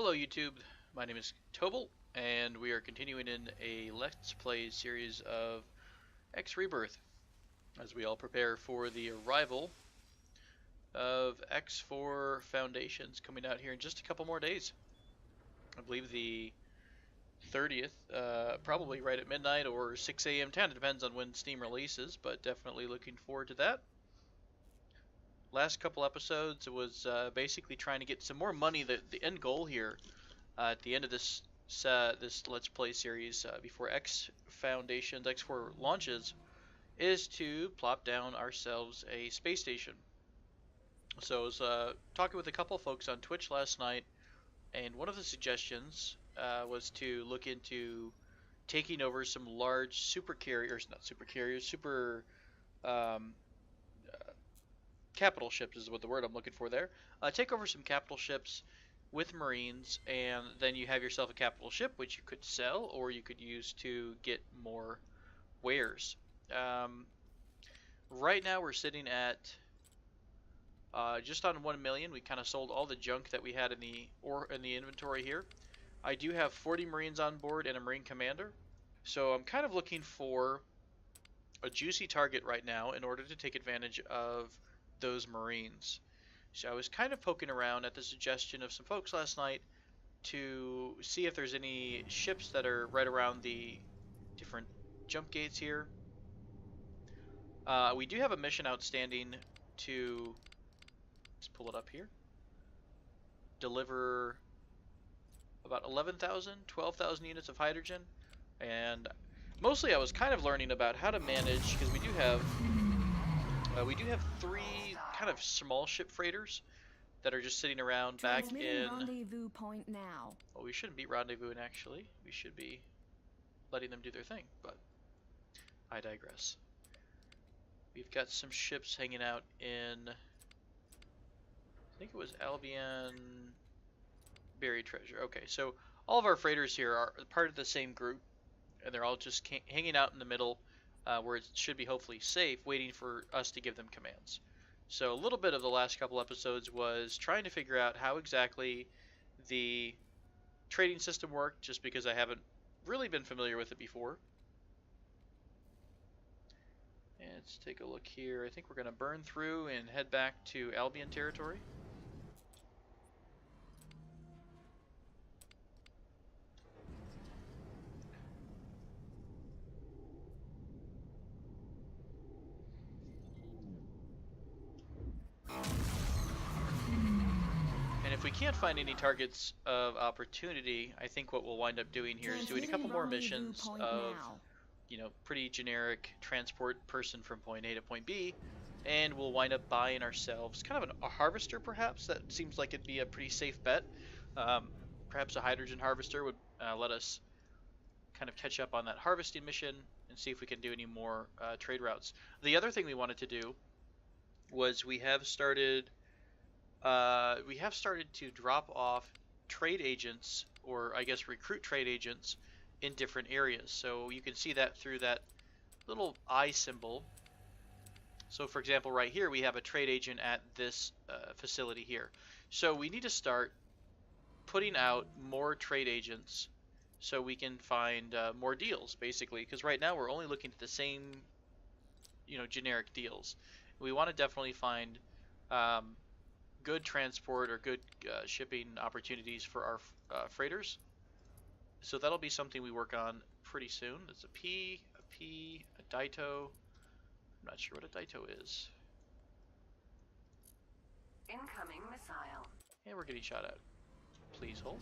Hello YouTube, my name is Tobal, and we are continuing in a Let's Play series of X Rebirth as we all prepare for the arrival of X4 Foundations coming out here in just a couple more days. I believe the 30th, probably right at midnight or 6 a.m. 10, it depends on when Steam releases, but definitely looking forward to that. Last couple episodes was basically trying to get some more money. The end goal here at the end of this Let's Play series before X Foundations X4 launches is to plop down ourselves a space station. So I was talking with a couple folks on Twitch last night, and one of the suggestions was to look into taking over some large super carriers, not super carriers, super um, capital ships is what the word I'm looking for there. Take over some capital ships with Marines, and then you have yourself a capital ship, which you could sell or you could use to get more wares. Right now we're sitting at just on 1 million. We kind of sold all the junk that we had in the inventory here. I do have 40 Marines on board and a Marine commander, so I'm kind of looking for a juicy target right now in order to take advantage of those Marines. So I was kind of poking around at the suggestion of some folks last night to see if there's any ships that are right around the different jump gates here. We do have a mission outstanding to, let's pull it up here, deliver about 11,000, 12,000 units of hydrogen, and mostly I was kind of learning about how to manage, because we do have 3 kind of small ship freighters that are just sitting around back in rendezvous point now. Well, we shouldn't be rendezvousing actually. We should be letting them do their thing, but I digress. We've got some ships hanging out in, I think it was Albion Buried Treasure. Okay, so all of our freighters here are part of the same group, and they're all just hanging out in the middle where it should be hopefully safe, waiting for us to give them commands. So a little bit of the last couple episodes was trying to figure out how exactly the trading system worked, just because I haven't really been familiar with it before. And let's take a look here. I think we're going to burn through and head back to Albion territory. And if we can't find any targets of opportunity, I think what we'll wind up doing here is doing a couple more missions of, pretty generic transport person from point A to point B, and we'll wind up buying ourselves kind of a harvester perhaps. That seems like it'd be a pretty safe bet. Perhaps a hydrogen harvester would let us kind of catch up on that harvesting mission and see if we can do any more trade routes. The other thing we wanted to do was we have started to drop off trade agents, or I guess recruit trade agents, in different areas. So you can see that through that little eye symbol. So for example, right here we have a trade agent at this facility here. So we need to start putting out more trade agents so we can find more deals, basically, because right now we're only looking at the same generic deals. We want to definitely find good transport or good shipping opportunities for our freighters. So that'll be something we work on pretty soon. There's a P, a Daito. I'm not sure what a Daito is. Incoming missile. And we're getting shot at. Please hold.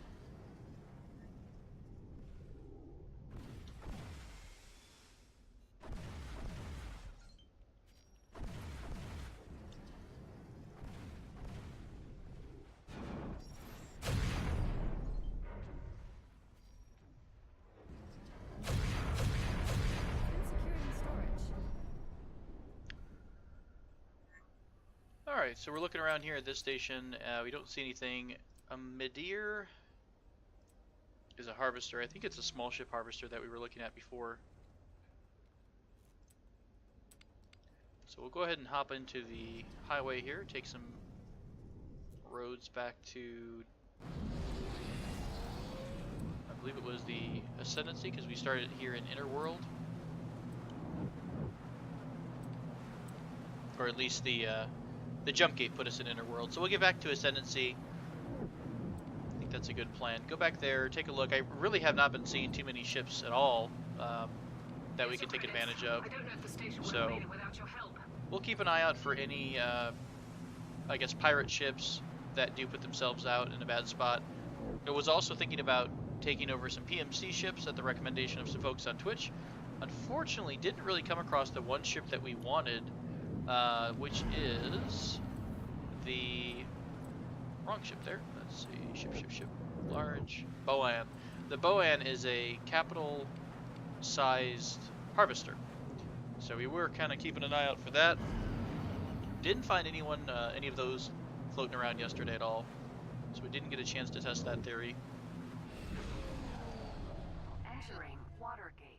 Alright, so we're looking around here at this station. We don't see anything. A Midir is a harvester. I think it's a small ship harvester that we were looking at before. So we'll go ahead and hop into the highway here, take some roads back to was the Ascendancy, because we started here in Inner World. Or at least the jump gate put us in Inner World. So we'll get back to Ascendancy. I think that's a good plan. Go back there, take a look. I really have not been seeing too many ships at all that we can take advantage of. So we'll keep an eye out for any, I guess, pirate ships that do put themselves out in a bad spot. I was also thinking about taking over some PMC ships at the recommendation of some folks on Twitch. Unfortunately, didn't really come across the one ship that we wanted, which is the wrong ship there. Let's see, ship, large, Boan. The Boan is a capital-sized harvester. So we were kind of keeping an eye out for that. Didn't find anyone, any of those floating around yesterday at all. So we didn't get a chance to test that theory. Entering Watergate.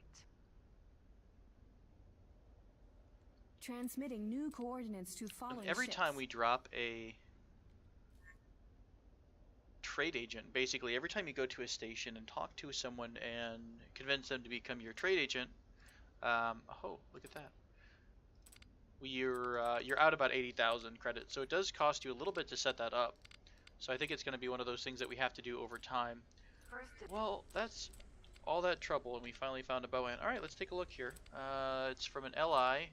Transmitting new coordinates to following Every ships. time we drop a trade agent, basically every time you go to a station and talk to someone and convince them to become your trade agent, oh, look at that. You're out about 80,000 credits, so it does cost you a little bit to set that up. So I think it's going to be one of those things that we have to do over time. Well, that's all that trouble, and we finally found a Boan. All right, let's take a look here. It's from an LI.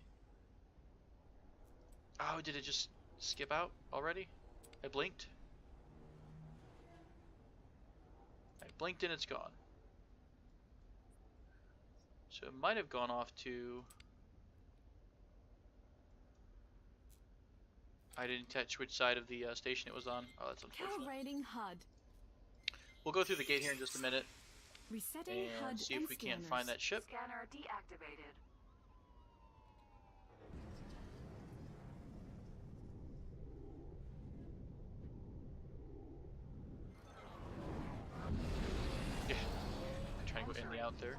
Oh, did it just skip out already? I blinked. I blinked and it's gone. So it might have gone off to... I didn't catch which side of the station it was on. Oh, that's unfortunate. Calibrating HUD. We'll go through the gate here in just a minute Resetting HUD and see if we can't find that ship. Scanner deactivated. Yeah, I'm trying to go in and out there.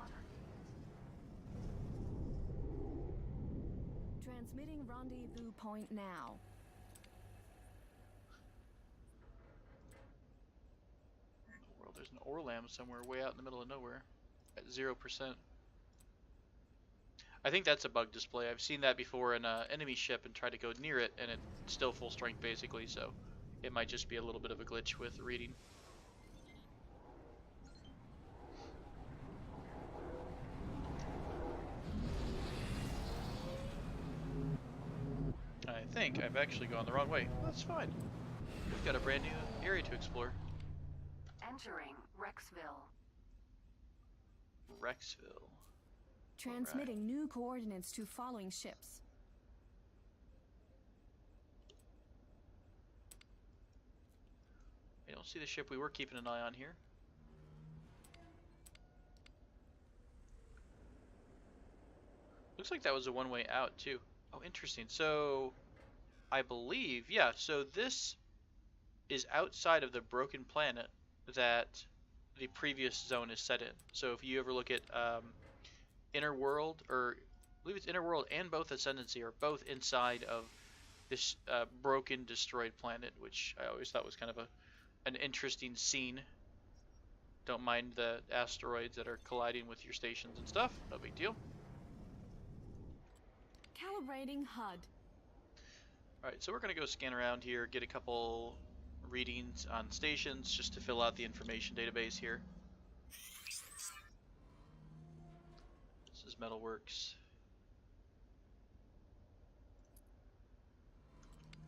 Transmitting rendezvous point now. Well, there's an Orlam somewhere way out in the middle of nowhere at 0%. I think that's a bug display. I've seen that before in an enemy ship and tried to go near it, and it's still full strength basically, so it might just be a little bit of a glitch with reading. I think I've actually gone the wrong way. That's fine. We've got a brand new area to explore. Entering Rexville. Rexville. Transmitting new coordinates to following ships. I don't see the ship we were keeping an eye on here. Looks like that was a one-way out too. Oh, interesting. So, I believe, yeah, so this is outside of the broken planet that the previous zone is set in. So if you ever look at Inner World, or I believe it's Inner World and both Ascendancy are both inside of this broken, destroyed planet, which I always thought was kind of an interesting scene. Don't mind the asteroids that are colliding with your stations and stuff. No big deal. Calibrating HUD. Alright, so we're going to go scan around here, get a couple readings on stations just to fill out the information database here. This is Metalworks.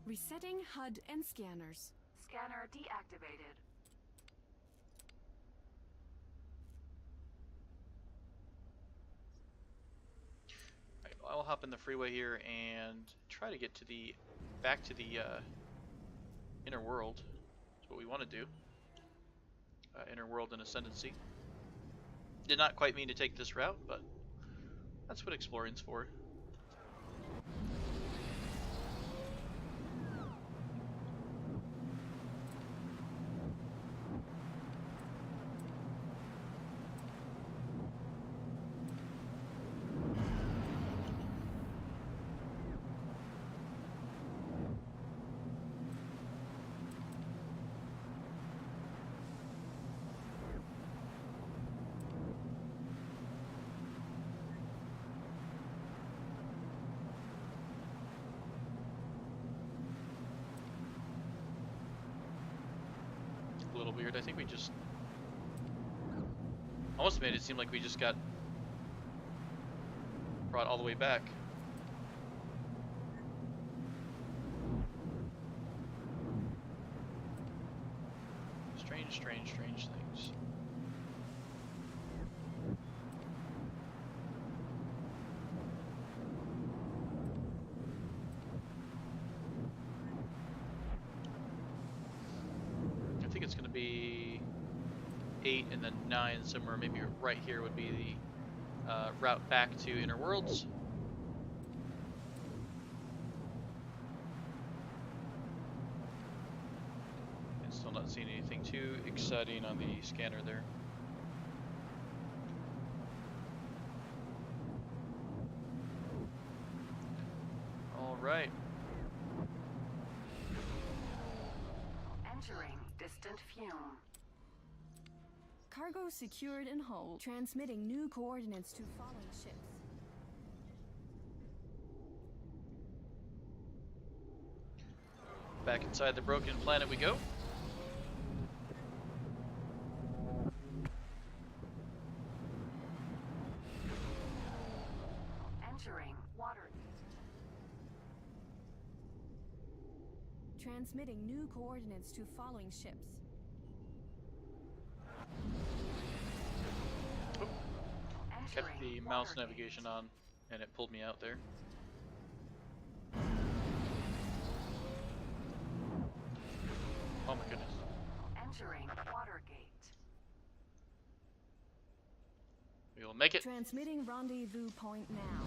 Resetting HUD and scanners. Scanner deactivated. Alright, well, I'll hop in the freeway here and try to get to the back to the Inner World. That's what we want to do. Inner World and Ascendancy. Did not quite mean to take this route, but that's what exploring's for. weird. I think we just almost made it seem like we just got brought all the way back. Strange things. I think it's going to be 8 and then 9 somewhere. Maybe right here would be the route back to Inner Worlds. And still not seeing anything too exciting on the scanner there. All right. Entering distant fume. Cargo secured and hold. Transmitting new coordinates to following ships. Back inside the broken planet we go. Entering water. Transmitting new coordinates to following ships. Kept the mouse navigation on, and it pulled me out there. Oh my goodness. Entering water gate. We will make it. Transmitting rendezvous point now.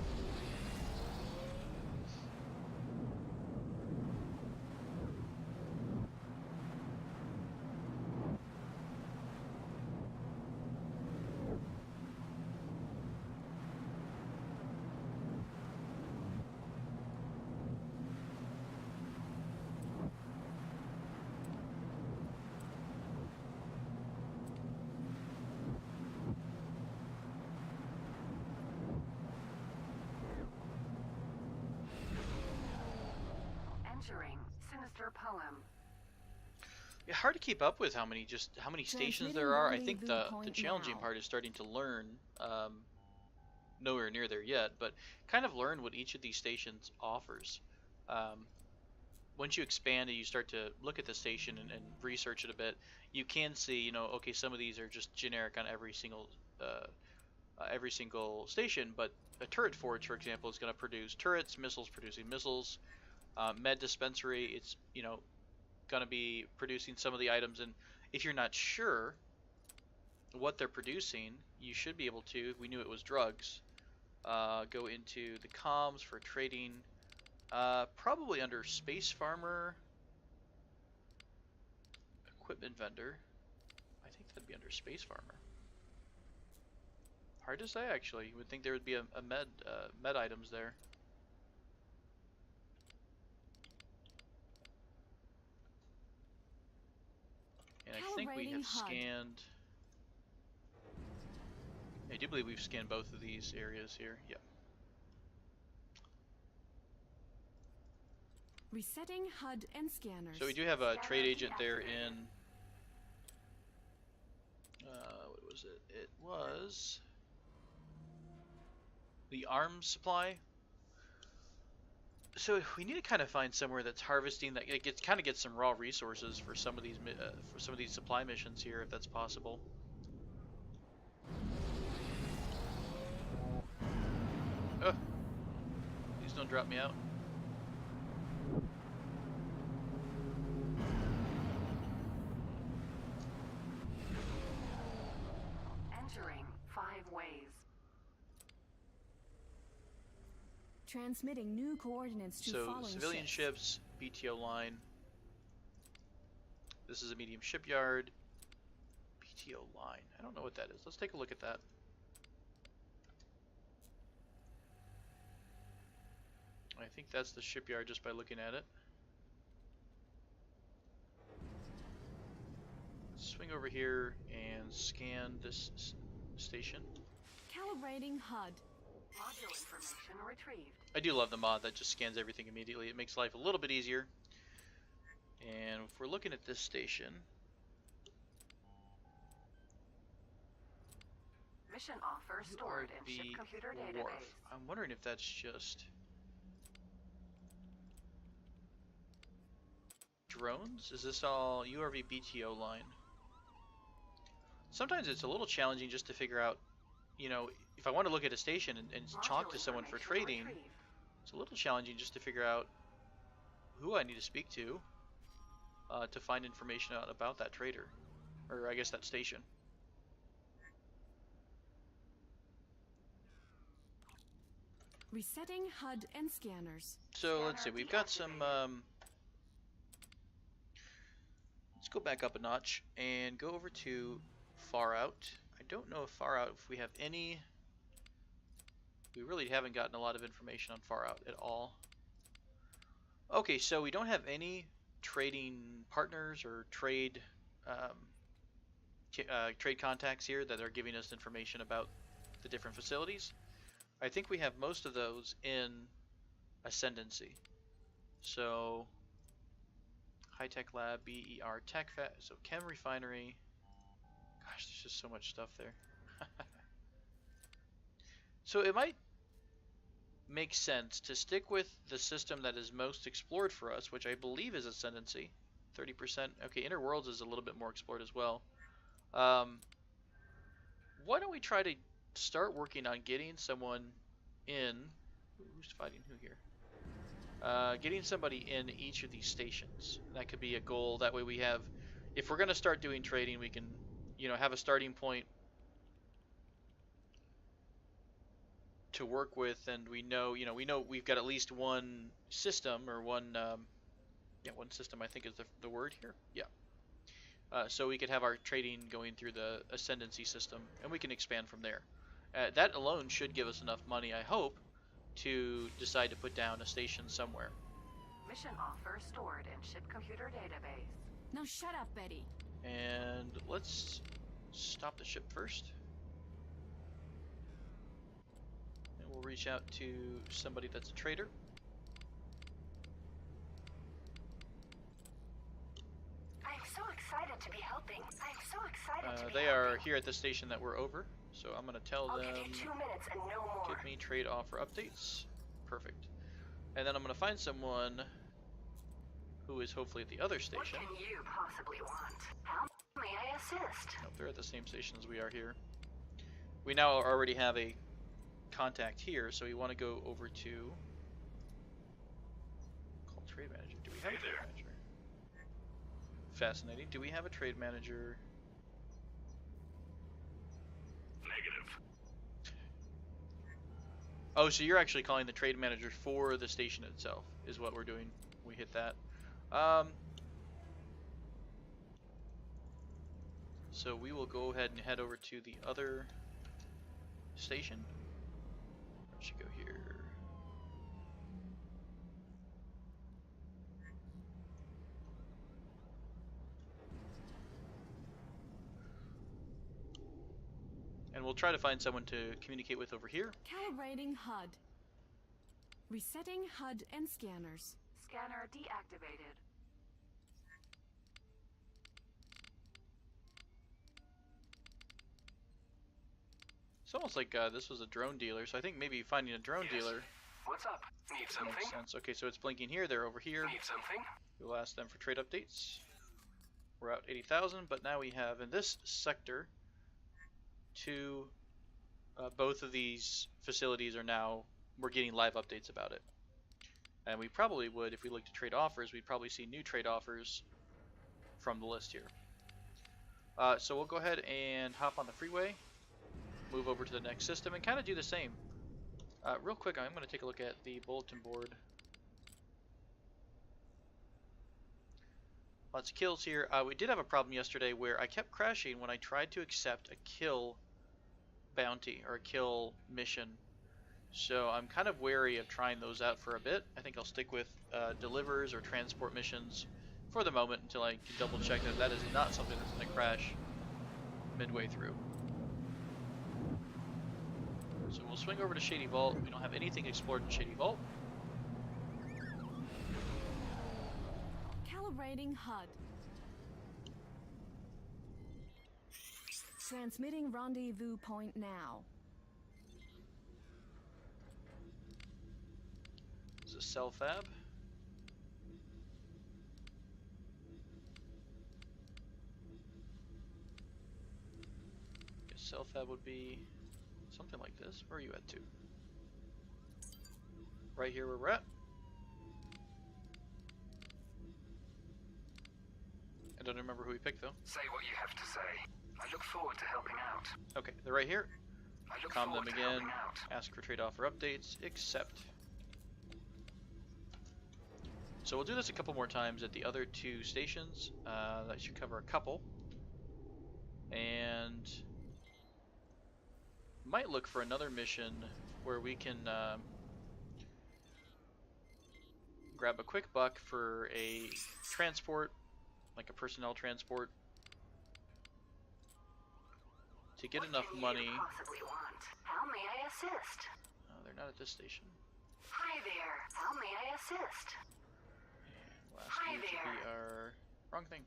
Entering sinister poem. Yeah, hard to keep up with how many stations there are. I think the challenging part is starting to learn. Nowhere near there yet, but kind of learn what each of these stations offers. Once you expand and you start to look at the station and research it a bit, you can see, you know, okay, some of these are just generic on every single station, but a turret forge, for example, is going to produce turrets, missiles producing missiles, med dispensary, it's, you know, going to be producing some of the items, and if you're not sure what they're producing, you should be able to, if we knew it was drugs, go into the comms for trading, probably under Space Farmer, Equipment Vendor. I think that'd be under Space Farmer. Hard to say, actually. You would think there would be a med items there. And I think we have scanned. I do believe we've scanned both of these areas here. Yep. Resetting HUD and scanners. So we do have a trade agent there in. What was it? It was the arms supply. So we need to kind of find somewhere that's harvesting that kind of gets some raw resources for some of these supply missions here, if that's possible. Oh, please don't drop me out. Entering 5 ways. Transmitting new coordinates to following civilian ships, BTO line. This is a medium shipyard. BTO line. I don't know what that is. Let's take a look at that. I think that's the shipyard just by looking at it. Let's swing over here and scan this station. Calibrating HUD. Module information retrieved. I do love the mod that just scans everything immediately. It makes life a little bit easier. And if we're looking at this station, Mission offer stored in ship computer Wharf. database. I'm wondering if that's just drones? Is this all URV BTO line? Sometimes it's a little challenging just to figure out, you know, if I want to look at a station and talk to someone for trading, it's a little challenging just to figure out who I need to speak to find information out about that trader, or I guess that station. Resetting HUD and scanners. So let's see, we've got some, let's go back up a notch and go over to Far Out. I don't know if Far Out, if we have any, we really haven't gotten a lot of information on Far Out at all. Okay, so we don't have any trading partners or trade trade contacts here that are giving us information about the different facilities. I think we have most of those in Ascendancy. So High Tech Lab, BER Tech Fat, so Chem Refinery. Gosh, there's just so much stuff there. So it might make sense to stick with the system that is most explored for us, which I believe is Ascendancy. 30%. Okay, Inner Worlds is a little bit more explored as well. Why don't we try to start working on getting someone in. Who's fighting who here? Getting somebody in each of these stations. That could be a goal. That way we have, if we're going to start doing trading, we can, you know, have a starting point to work with, and we know, you know, we've got at least one system, or one, yeah, one system I think is the word here. Yeah. So we could have our trading going through the Ascendancy system, and we can expand from there. That alone should give us enough money, I hope, to decide to put down a station somewhere. Mission offer stored in ship computer database. Now shut up, Betty. And let's stop the ship first. And we'll reach out to somebody that's a trader. I'm so excited to be helping. I'm so excited to be They helping. are here at the station that we're over, so I'm going to tell I'll them, give you 2 minutes and no more. give me trade offer updates. Perfect. And then I'm going to find someone who is hopefully at the other What station. can you possibly want? How may I assist? Nope, they're at the same station as we are here. We now already have a contact here, so we want to go over to call trade manager. Do we have a trade manager? Fascinating. Do we have a trade manager? Negative. Oh, so you're actually calling the trade manager for the station itself, is what we're doing. We hit that. So we will go ahead and head over to the other station. I should go here. And we'll try to find someone to communicate with over here. Calibrating HUD. Resetting HUD and scanners. Scanner deactivated. It's almost like this was a drone dealer, so I think maybe finding a drone dealer What's up? Need something? makes sense. Okay, so it's blinking here, they're over here. Need something? We'll ask them for trade updates. We're out 80,000, but now we have in this sector both of these facilities are now, we're getting live updates about it. And we probably would, if we looked at trade offers, we'd probably see new trade offers from the list here. So we'll go ahead and hop on the freeway, move over to the next system, and kind of do the same. Real quick, I'm going to take a look at the bulletin board. Lots of kills here. We did have a problem yesterday where I kept crashing when I tried to accept a kill bounty or a kill mission. So I'm kind of wary of trying those out for a bit. I think I'll stick with delivers or transport missions for the moment until I can double check that that is not something that's going to crash midway through. So we'll swing over to Shady Vault. We don't have anything explored in Shady Vault. Calibrating HUD. Transmitting rendezvous point now. Is it cell fab? Guess cell fab would be something like this. Where are you at too? Right here where we're at. I don't remember who we picked though. Say what you have to say. I look forward to helping out. Okay, they're right here. I look Calm them forward to again. helping out. Ask for trade offer updates. Accept. So we'll do this a couple more times at the other two stations. That should cover a couple. And might look for another mission where we can grab a quick buck for a transport, like a personnel transport, to get enough money. Possibly want? How may I assist? Oh, they're not at this station. Hi there. How may I assist? And last Hi year should be there. our wrong thing.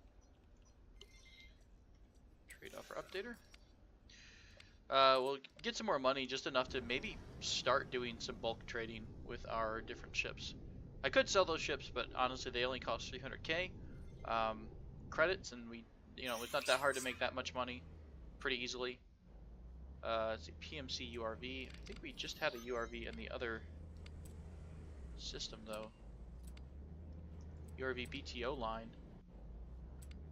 Trade offer updater. We'll get some more money, just enough to maybe start doing some bulk trading with our different ships. I could sell those ships, but honestly, they only cost 300k credits, and it's not that hard to make that much money pretty easily. Let's see, PMC URV. I think we just had a URV in the other system though. URV BTO line.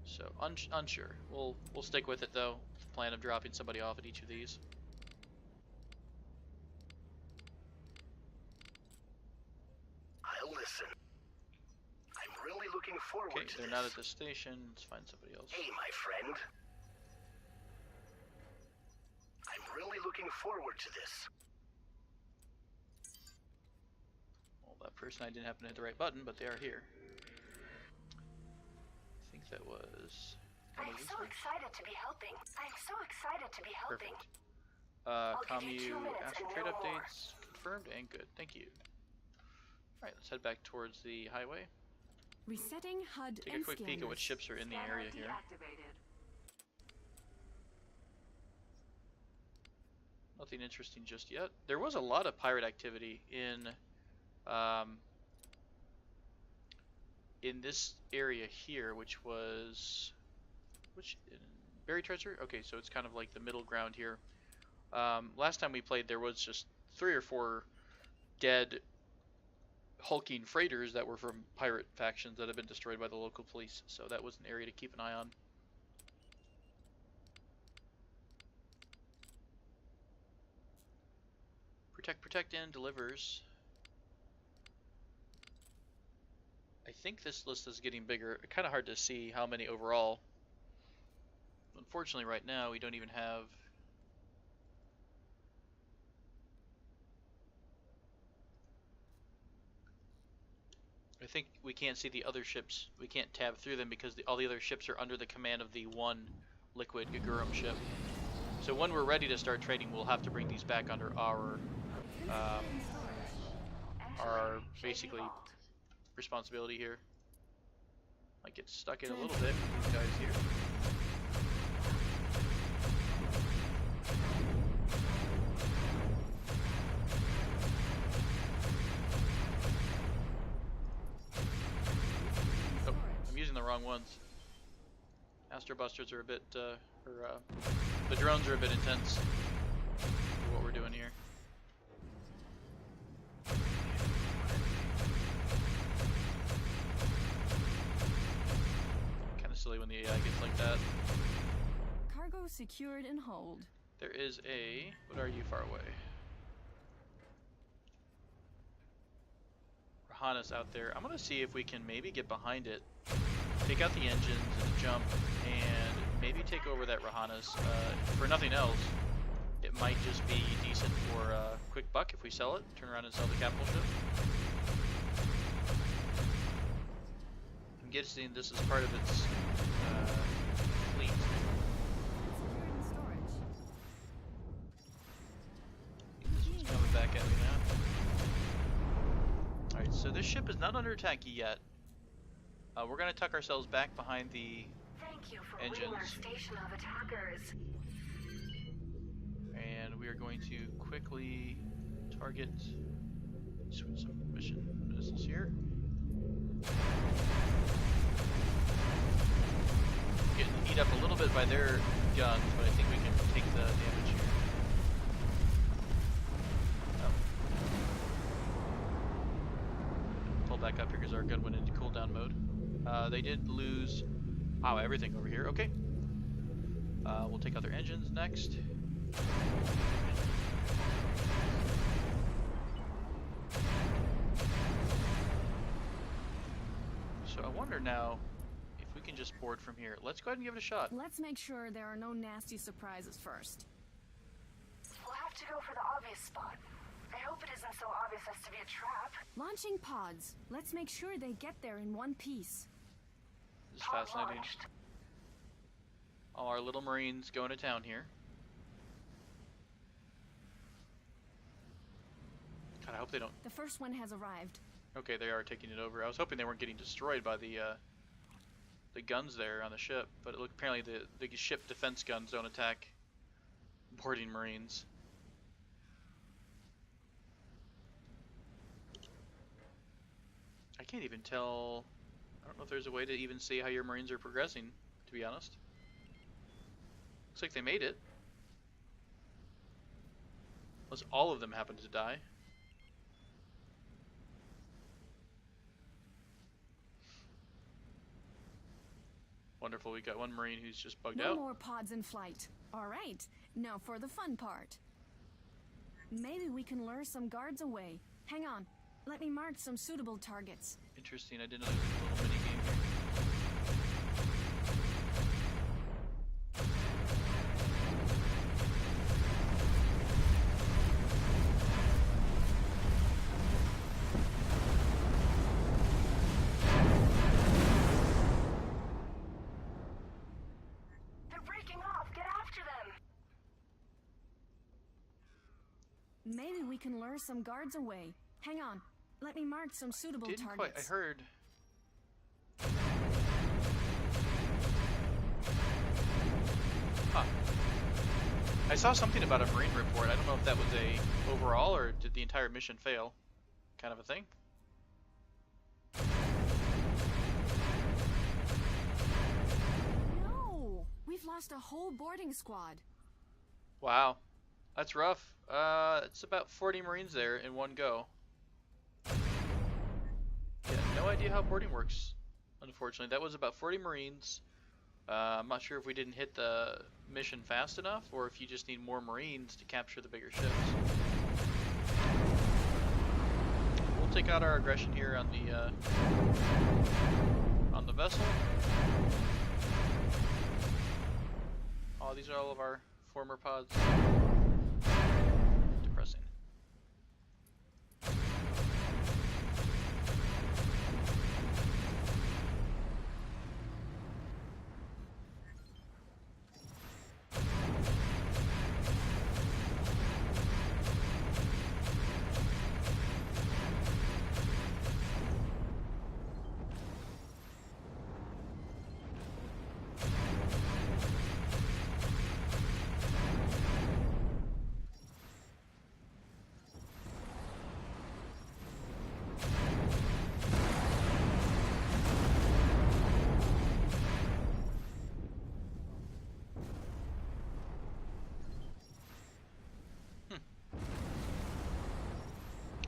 So unsure. We'll stick with it though. With the plan of dropping somebody off at each of these. I'll listen. I'm really looking forward Okay, to they're this. not at this station. Let's find somebody else. Hey, my friend. I'm really looking forward to this. Well, that person, I didn't happen to hit the right button, but they are here. I think that was one I'm of these so ones. excited to be helping. I'm so excited to be helping. Perfect. give you 2 Commu minutes astral and trade no more. updates confirmed and good. Thank you. Alright, let's head back towards the highway. Resetting HUD Take and a quick peek at what scanners. ships are in the area here. Nothing interesting just yet. There was a lot of pirate activity in this area here, which was Berry Treasure. Okay, so it's kind of like the middle ground here. Last time we played, there was just 3 or 4 dead hulking freighters that were from pirate factions that have been destroyed by the local police. So that was an area to keep an eye on. Protect and delivers. I think this list is getting bigger. Kind of hard to see how many overall. Unfortunately, right now we don't even have. I think we can't see the other ships. We can't tab through them because all the other ships are under the command of the one liquid Gagurum ship. So when we're ready to start trading, we'll have to bring these back under our basically responsibility here. Might get stuck in a little bit with these guys here. Oh, I'm using the wrong ones. Astro Busters are a bit, the drones are a bit intense for what we're doing here. Kind of silly when the AI gets like that. Cargo secured and hold. There is a. What are you far away? Rahanas out there. I'm gonna see if we can maybe get behind it, take out the engines and the jump, and maybe take over that Rahanas. For nothing else, it might just be decent for a quick buck if we sell it. Turn around and sell the capital ship. I'm guessing this is part of its fleet. Securing storage. This one's coming back at me now. Alright, so this ship is not under attack yet. We're going to tuck ourselves back behind the Thank you for engines. winning our station of attackers. And we are going to quickly target some mission missiles here. Getting eat up a little bit by their guns, but I think we can take the damage here. Oh. Pull back up here because our gun went into cooldown mode. They did lose, wow, everything over here. Okay. We'll take out their engines next. So I wonder now if we can just board from here. Let's go ahead and give it a shot. Let's make sure there are no nasty surprises first. We'll have to go for the obvious spot. I hope it isn't so obvious as to be a trap. Launching pods. Let's make sure they get there in one piece. This is Pod fascinating. launched. All our little Marines going to town here. God, I hope they don't. The first one has arrived. Okay, they are taking it over. I was hoping they weren't getting destroyed by the guns there on the ship, but it looked apparently the ship defense guns don't attack boarding Marines. I can't even tell. I don't know if there's a way to even see how your Marines are progressing, to be honest. Looks like they made it. Unless all of them happen to die. Wonderful, we got one Marine who's just bugged No out. more pods in flight. All right, now for the fun part. Maybe we can lure some guards away. Hang on, let me mark some suitable targets. Interesting, I didn't know there was a little mini game here. They're breaking off. Get after them. Maybe we can lure some guards away. Hang on, let me mark some suitable Didn't quite, targets. I heard. Huh. I saw something about a Marine report. I don't know if that was a overall or did the entire mission fail, kind of a thing. No, we've lost a whole boarding squad. Wow, that's rough. It's about 40 Marines there in one go. Yeah, no idea how boarding works, unfortunately. That was about 40 Marines. I'm not sure if we didn't hit the mission fast enough or if you just need more Marines to capture the bigger ships. We'll take out our aggression here on the vessel. Oh, these are all of our former pods. Depressing.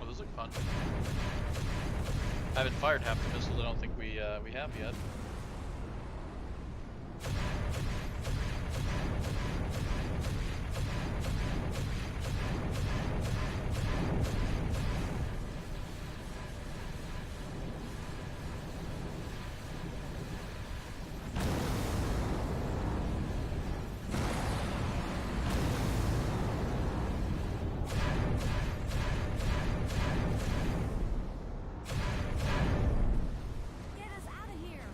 Oh, those look fun. I haven't fired half the missiles. I don't think we have yet. Get us out of here.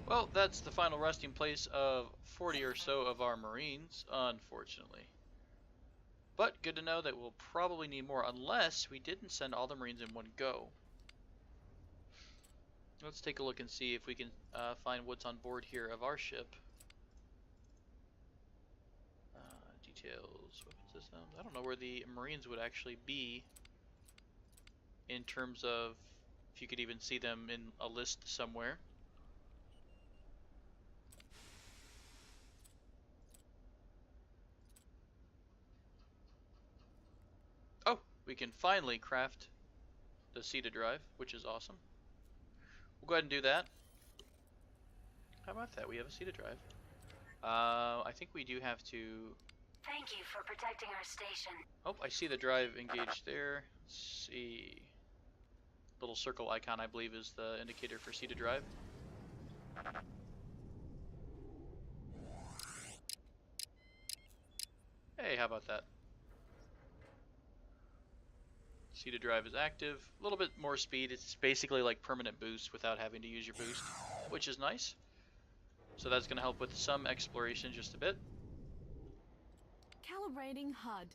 Well, that's the final resting place of 40 or so of our Marines, unfortunately. But good to know that we'll probably need more unless we didn't send all the Marines in one go. Let's take a look and see if we can find what's on board here of our ship. Details, weapon systems. I don't know where the Marines would actually be in terms of if you could even see them in a list somewhere. Oh, we can finally craft the seated drive, which is awesome. We'll go ahead and do that. How about that? We have a seated drive. I think we do have to... Thank you for protecting our station. Oh, I see the drive engaged there. Let's see. Little circle icon, I believe, is the indicator for seated drive. Hey, how about that? Seated drive is active. A little bit more speed. It's basically like permanent boost without having to use your boost, which is nice. So that's going to help with some exploration just a bit. Calibrating HUD.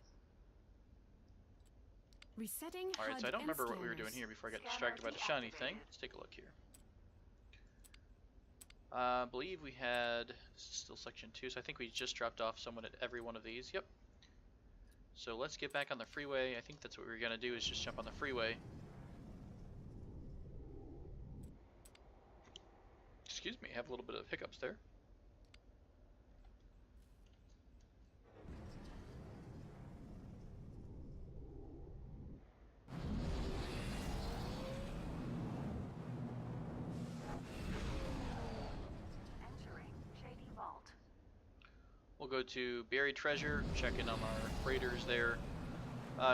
Resetting HUD. Alright, so I don't remember what we were scanners. doing here before I got distracted by the shiny thing. Let's take a look here. I believe we had... This is still section 2, so I think we just dropped off someone at every one of these. Yep. So let's get back on the freeway. I think that's what we were going to do, is just jump on the freeway. Excuse me, have a little bit of hiccups there. Entering Shady Vault. We'll go to Buried Treasure, check in on our freighters there,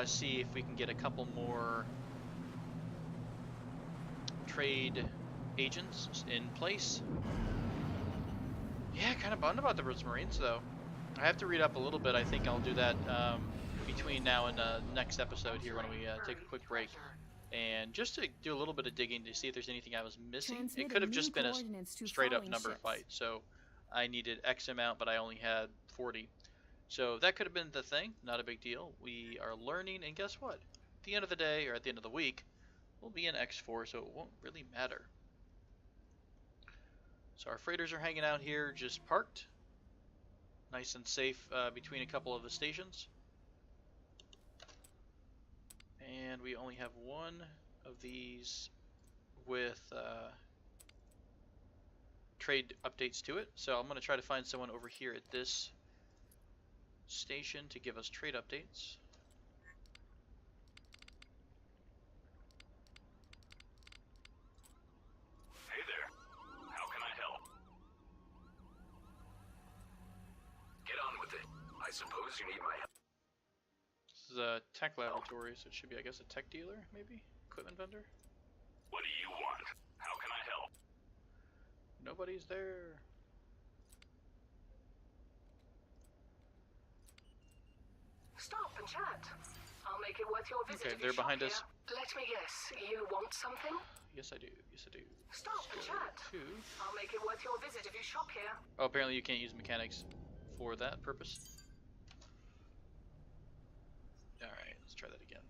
see if we can get a couple more trade agents in place. Yeah, kind of bummed about the Marines though. I have to read up a little bit. I think I'll do that between now and next episode here when we take a quick break. And just to do a little bit of digging to see if there's anything I was missing. It could have just been a straight up number fight. So I needed X amount, but I only had 40. So that could have been the thing. Not a big deal. We are learning, and guess what? At the end of the day, or at the end of the week, we'll be in X4, so it won't really matter. So our freighters are hanging out here, just parked. Nice and safe between a couple of the stations. And we only have one of these with trade updates to it. So I'm going to try to find someone over here at this station to give us trade updates. Hey there. How can I help? Get on with it. I suppose you need my help. This is a tech laboratory, so it should be, I guess, a tech dealer, maybe? Equipment vendor? What do you want? How can I help? Nobody's there. Stop and chat. I'll make it worth your visit. Okay, if they're you shop behind here. us. Let me guess. You want something? Yes, I do. Yes, I do. Stop and Let's go chat. to... I'll make it worth your visit if you shop here. Oh, apparently you can't use mechanics for that purpose. Alright, let's try that again.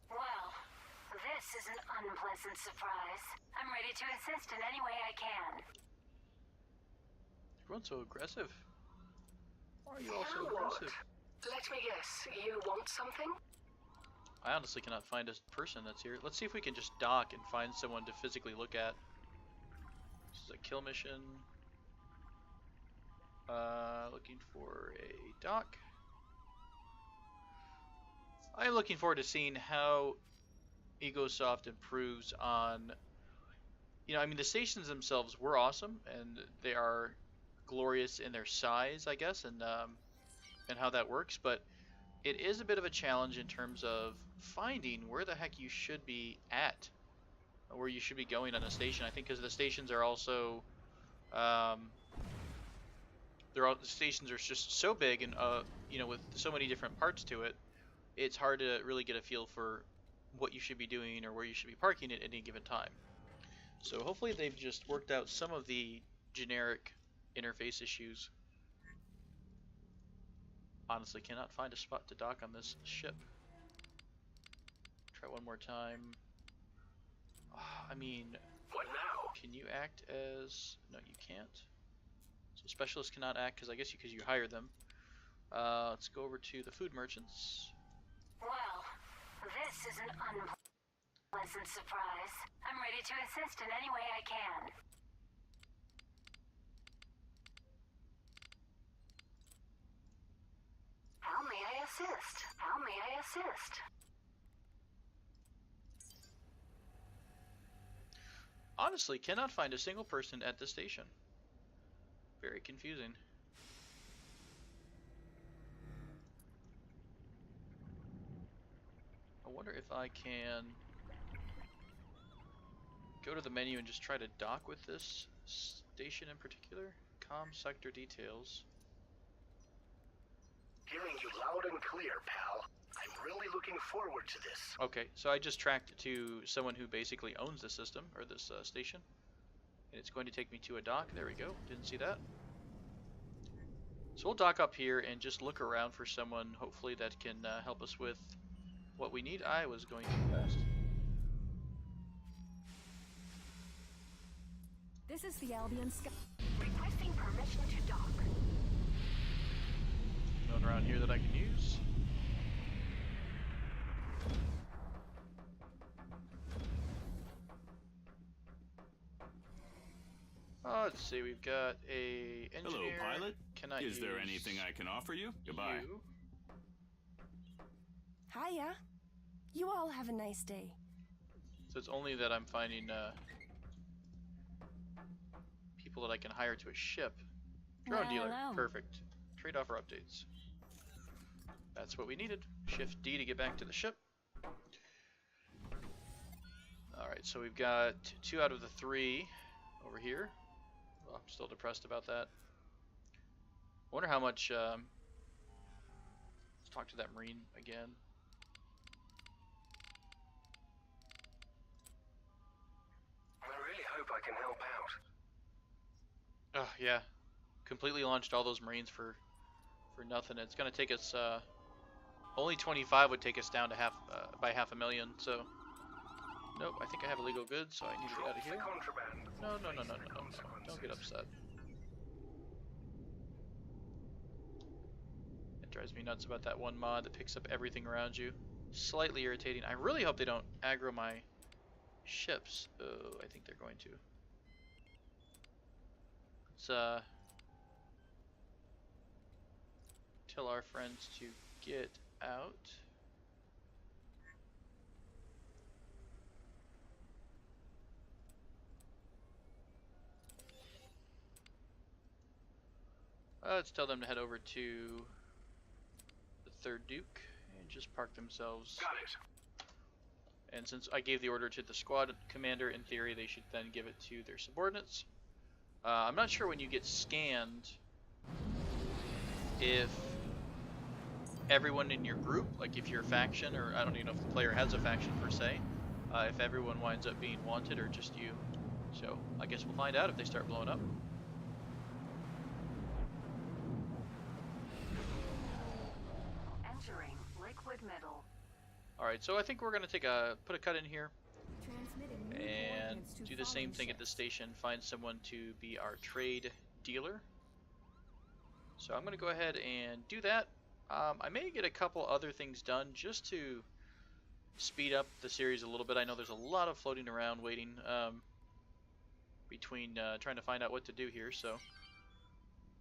Well, this is an unpleasant surprise. I'm ready to assist in any way I can. Everyone's so aggressive. Why are you all so Now what? aggressive? Let me guess. You want something? I honestly cannot find a person that's here. Let's see if we can just dock and find someone to physically look at. This is a kill mission. Looking for a dock. I am looking forward to seeing how Egosoft improves on... You know, I mean, the stations themselves were awesome, and they are glorious in their size, I guess, and how that works, but it is a bit of a challenge in terms of finding where the heck you should be at, where you should be going on a station. I think because the stations are also, the stations are just so big and you know, with so many different parts to it, it's hard to really get a feel for what you should be doing or where you should be parking at any given time. So hopefully they've just worked out some of the generic interface issues. Honestly, cannot find a spot to dock on this ship. Try one more time. I mean, What now? can you act as... No, you can't. So specialists cannot act because I guess because you hire them. Let's go over to the food merchants. Well, this is an unpleasant surprise. I'm ready to assist in any way I can. How may I assist? How may I assist? Honestly, cannot find a single person at the station. Very confusing. I wonder if I can go to the menu and just try to dock with this station in particular. Comm sector details. Hearing you loud and clear, pal. I'm really looking forward to this. Okay, so I just tracked it to someone who basically owns the system, or this station. And it's going to take me to a dock. There we go. Didn't see that. So we'll dock up here and just look around for someone, hopefully, that can help us with what we need. I was going too fast. This is the Albion Sky. Requesting permission to dock. Nothing around here that I can use. Let's see, we've got a engineer. Hello, pilot. Cannot Is there use anything I can offer you? Goodbye. you. Hiya. You all have a nice day. So it's only that I'm finding people that I can hire to a ship. Drone Well, dealer. hello. Perfect. Trade offer updates. That's what we needed. Shift D to get back to the ship. Alright, so we've got 2 out of the 3 over here. Well, I'm still depressed about that. Wonder how much... let's talk to that Marine again. I really hope I can help out. Oh, yeah. Completely launched all those Marines for nothing. It's going to take us... only 25 would take us down to by 500,000, so... Nope, I think I have illegal goods, so I need to get out of here. No. Don't get upset. It drives me nuts about that one mod that picks up everything around you. Slightly irritating. I really hope they don't aggro my ships. Oh, I think they're going to. Let's tell our friends to get out. Let's tell them to head over to the 3rd Duke and just park themselves. Got it. And since I gave the order to the squad commander, in theory they should then give it to their subordinates. I'm not sure when you get scanned if everyone in your group, like if your faction, or I don't even know if the player has a faction per se, if everyone winds up being wanted or just you. So I guess we'll find out if they start blowing up. Entering liquid metal. Alright, so I think we're gonna put a cut in here Transmitting new and coordinates to do the same fallen thing at the ships. station, find someone to be our trade dealer. So I'm gonna go ahead and do that. I may get a couple other things done just to speed up the series a little bit. I know there's a lot of floating around waiting between trying to find out what to do here, so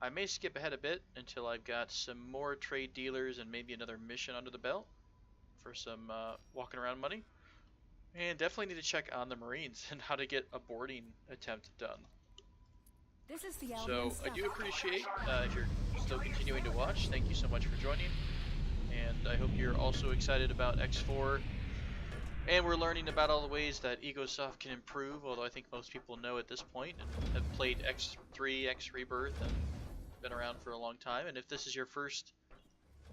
I may skip ahead a bit until I've got some more trade dealers and maybe another mission under the belt for some walking around money. And definitely need to check on the Marines and how to get a boarding attempt done. This is the So Albion I do Sky. appreciate if you're still continuing to watch. Thank you so much for joining, and I hope you're also excited about X4. And we're learning about all the ways that EgoSoft can improve, although I think most people know at this point and have played X3, X Rebirth, and been around for a long time. And if this is your first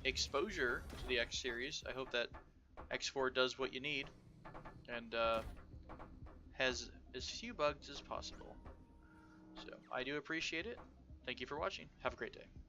exposure to the X series. I hope that X4 does what you need and has as few bugs as possible. So I do appreciate it. Thank you for watching. Have a great day.